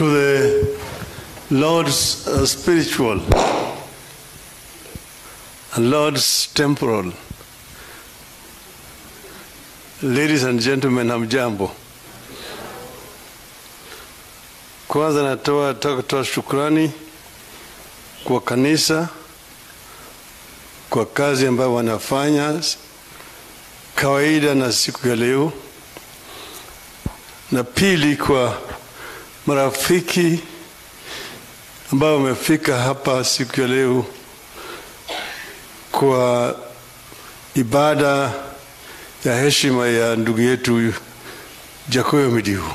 to the Lord's spiritual and Lord's temporal. Ladies and gentlemen, hamjambo. Kwanza nataka kutoa shukrani kwa kanisa kwa kazi ambayo wanafanya kawaida na siku ya leo, na pili kwa marafiki ambao wamefika hapa siku ya leo kwa ibada ya heshima ya ndugu yetu Jakoyo Midiwo.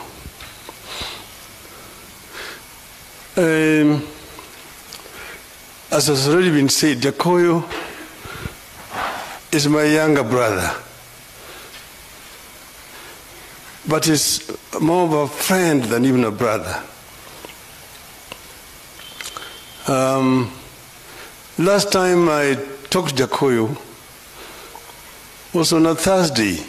As has already been said, Jakoyo is my younger brother, but is more of a friend than even a brother. Last time I talked to Jakoyo was on a Thursday,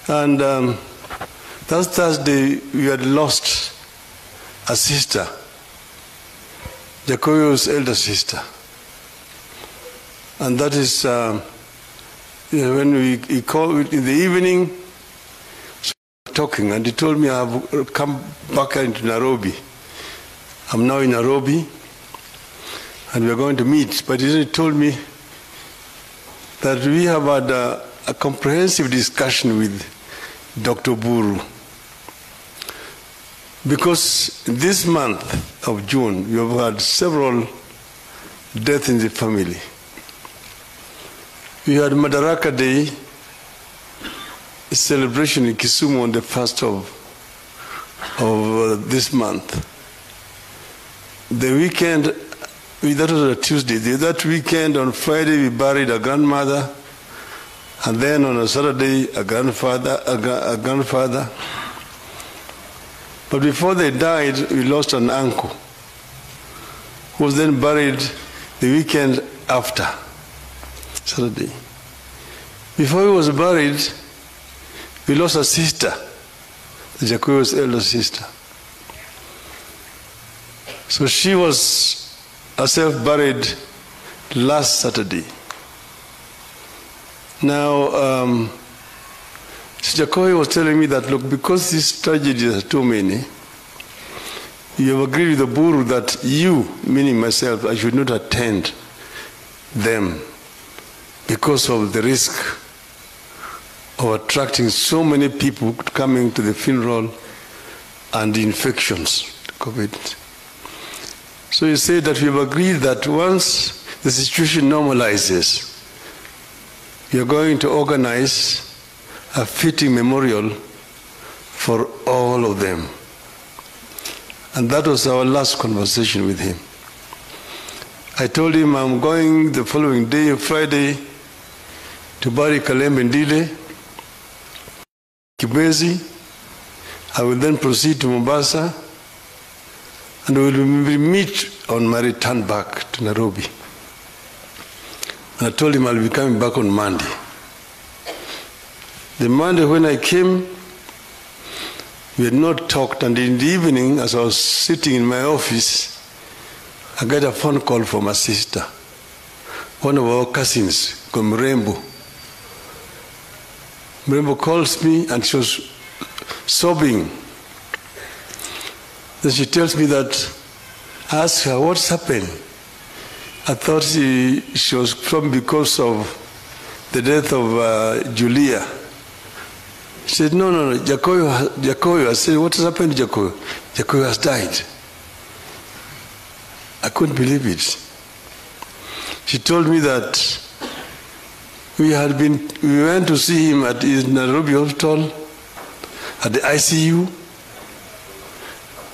and that Thursday we had lost a sister, Jakoyo's elder sister. And that is when he called in the evening, talking, and he told me I have come back into Nairobi. I'm now in Nairobi, and we are going to meet. But he told me that we have had a comprehensive discussion with Dr. Buru, because this month of June we have had several deaths in the family. We had Madaraka Day, a celebration in Kisumu on the 1st of this month. The weekend, that was a Tuesday. That weekend, on Friday, we buried a grandmother, and then on a Saturday, a grandfather. But before they died, we lost an uncle, who was then buried the weekend after Saturday. Before he was buried, we lost a sister, Jakoyo's elder sister. So she was herself buried last Saturday. Now, Jakoyo was telling me that, look, because these tragedies are too many, you have agreed with the Buru that you, meaning myself, I should not attend them because of the risk of attracting so many people coming to the funeral and the infections, COVID. So he said that we have agreed that once the situation normalizes, we are going to organize a fitting memorial for all of them. And that was our last conversation with him. I told him I'm going the following day, Friday, to bury Kalembe Ndile, Kibwezi. I will then proceed to Mombasa, and we will meet on my return back to Nairobi. And I told him I'll be coming back on Monday. The Monday when I came, we had not talked, and in the evening, as I was sitting in my office, I got a phone call from a sister, one of our cousins, called Mrembo. Mrembo calls me, and she was sobbing. Then she tells me that, I asked her, what's happened? I thought she was from because of the death of Julia. She said, no, Jakoyo. I said, what has happened to Jakoyo? Jakoyo has died. I couldn't believe it. She told me that we went to see him at his Nairobi hospital, at the ICU.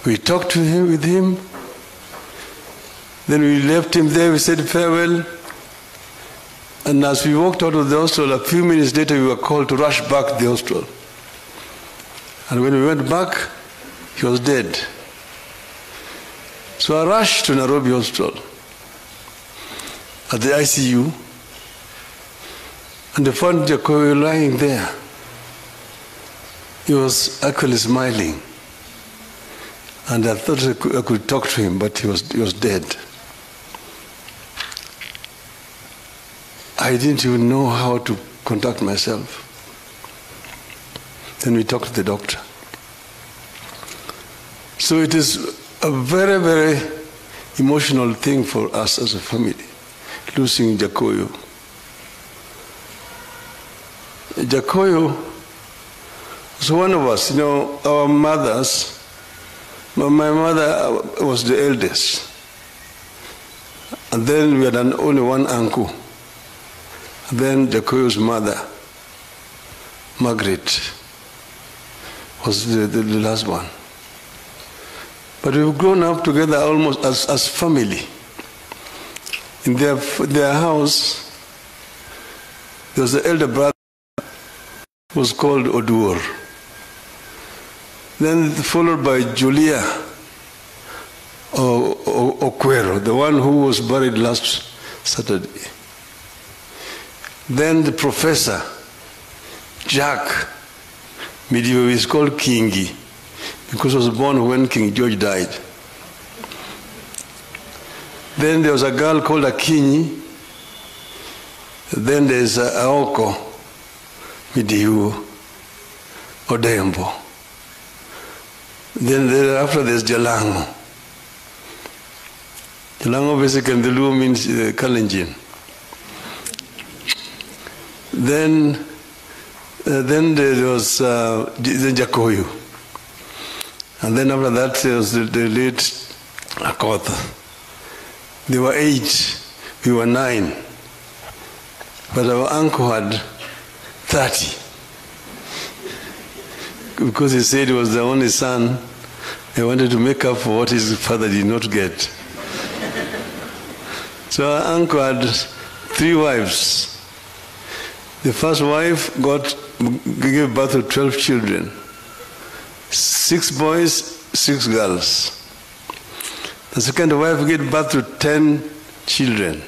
We talked with him. Then we left him there, we said farewell. And as we walked out of the hospital, a few minutes later, we were called to rush back to the hospital. And when we went back, he was dead. So I rushed to Nairobi Hospital at the ICU, and I found Jakoyo lying there. He was actually smiling. And I thought I could talk to him, but he was dead. I didn't even know how to contact myself. Then we talked to the doctor. So it is a very, very emotional thing for us as a family, losing Jakoyo. Jakoyo was one of us. You know, our mothers, my mother was the eldest. And then we had only one uncle. And then Jakoyo's mother, Margaret, was the last one. But we've grown up together almost as family. In their house, there was the elder brother who was called Oduor. Then followed by Julia Okwero, the one who was buried last Saturday. Then the professor, Jakoyo Midiwo, is called Kingi, because he was born when King George died. Then there was a girl called Akinyi. Then there's Aoko Midiwo Odembo. Then thereafter there's Jalango. Jalango basically in the Luo means Kalenjin. Then there was the Jakoyo. And then after that there was the late Akoth. They were 8, we were 9. But our uncle had 30. Because he said he was the only son, he wanted to make up for what his father did not get. So our uncle had 3 wives. The first wife gave birth to 12 children. 6 boys, 6 girls. The second wife gave birth to 10 children.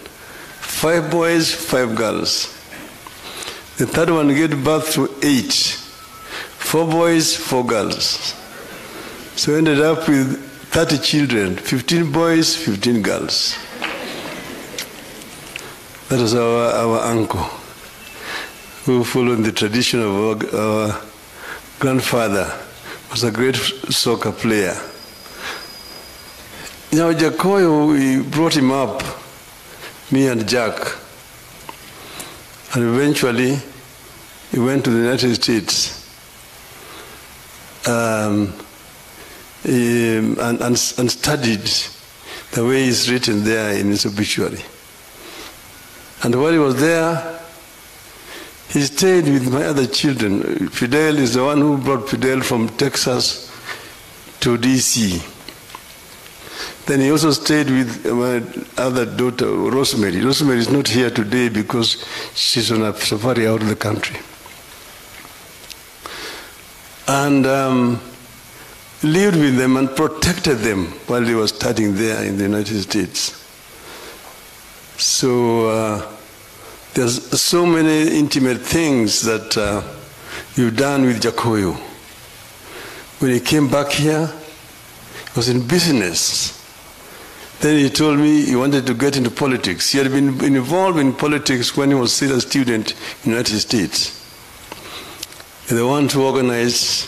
5 boys, 5 girls. The third one gave birth to 8. 4 boys, 4 girls. So we ended up with 30 children, 15 boys, 15 girls. That was our uncle, who followed the tradition of our grandfather, was a great soccer player. Now Jakoyo, we brought him up, me and Jack, and eventually he went to the United States and studied the way it's written there in his obituary. And while he was there, he stayed with my other children. Fidel is the one who brought Fidel from Texas to DC. Then he also stayed with my other daughter, Rosemary. Rosemary is not here today because she's on a safari out of the country. And lived with them and protected them while they were studying there in the United States. So there's so many intimate things that you've done with Jakoyo. When he came back here, he was in business. Then he told me he wanted to get into politics. He had been involved in politics when he was still a student in the United States. They wanted to organize,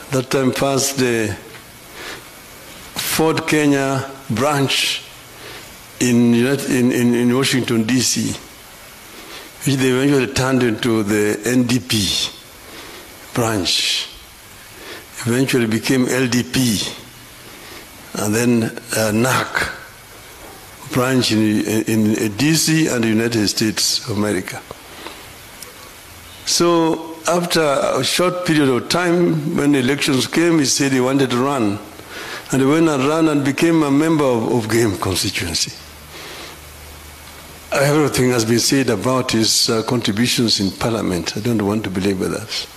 at that time first, the Ford Kenya branch in Washington, D.C., which they eventually turned into the NDP branch. Eventually became LDP, and then NAC branch in D.C. and the United States of America. So after a short period of time, when the elections came, he said he wanted to run. And he went and ran and became a member of Game constituency. Everything has been said about his contributions in Parliament. I don't want to belabor that.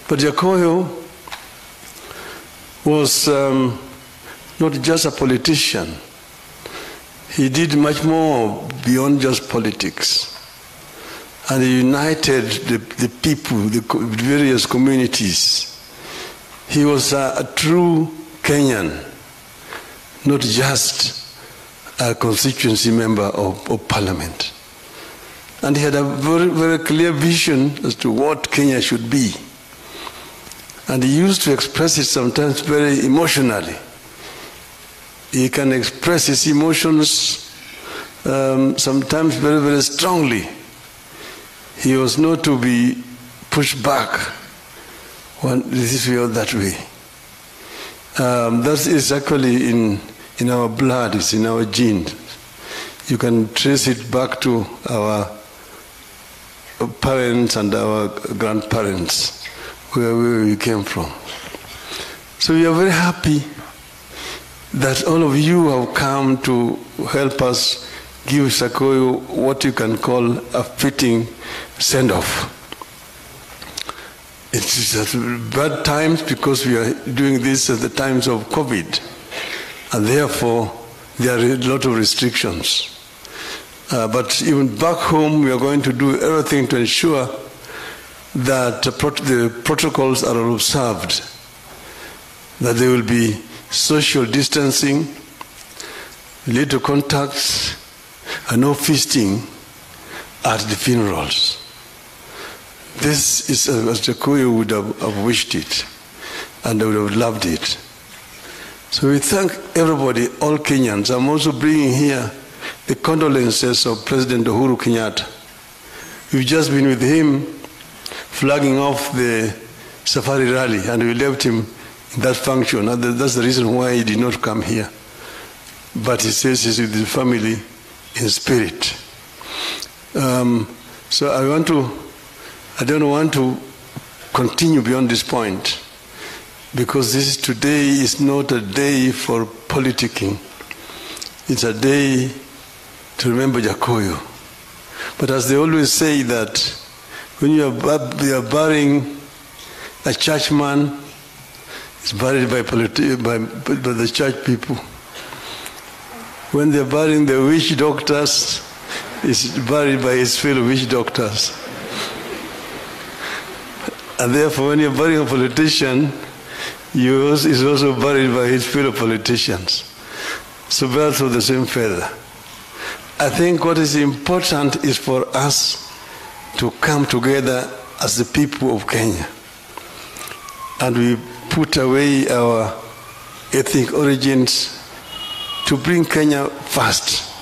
But Jakoyo was not just a politician. He did much more beyond just politics. And he united the people, the various communities. He was a true Kenyan, not just a constituency member of parliament. And he had a very, very clear vision as to what Kenya should be. And he used to express it sometimes very emotionally. He can express his emotions sometimes very, very strongly. He was not to be pushed back this way or that way. That is actually in our blood, it's in our genes. You can trace it back to our parents and our grandparents, where we came from. So we are very happy that all of you have come to help us give Jakoyo what you can call a fitting send-off. It is at bad times because we are doing this at the times of COVID, and therefore there are a lot of restrictions. But even back home, we are going to do everything to ensure that the protocols are observed, that there will be social distancing, little contacts, and no feasting at the funerals. This is as Jakoyo would have wished it, and they would have loved it. So we thank everybody, all Kenyans. I'm also bringing here the condolences of President Uhuru Kenyatta. We've just been with him flagging off the Safari rally, and we left him in that function. And that's the reason why he did not come here. But he says he's with his family in spirit. So I don't want to continue beyond this point, because today is not a day for politicking. It's a day to remember Jakoyo. But as they always say, that when you are burying a churchman, it's buried by the church people. When they're burying the witch doctors, it's buried by his fellow witch doctors. And therefore, when you're burying a politician, he's also buried by his fellow politicians. So birds of the same feather. I think what is important is for us to come together as the people of Kenya. And we put away our ethnic origins to bring Kenya first.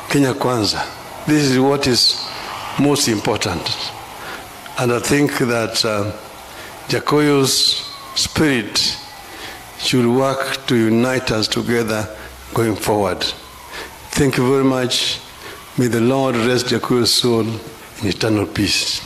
Kenya Kwanza. This is what is most important. And I think that Jakoyo's spirit should work to unite us together going forward. Thank you very much. May the Lord rest Jakoyo's soul in eternal peace.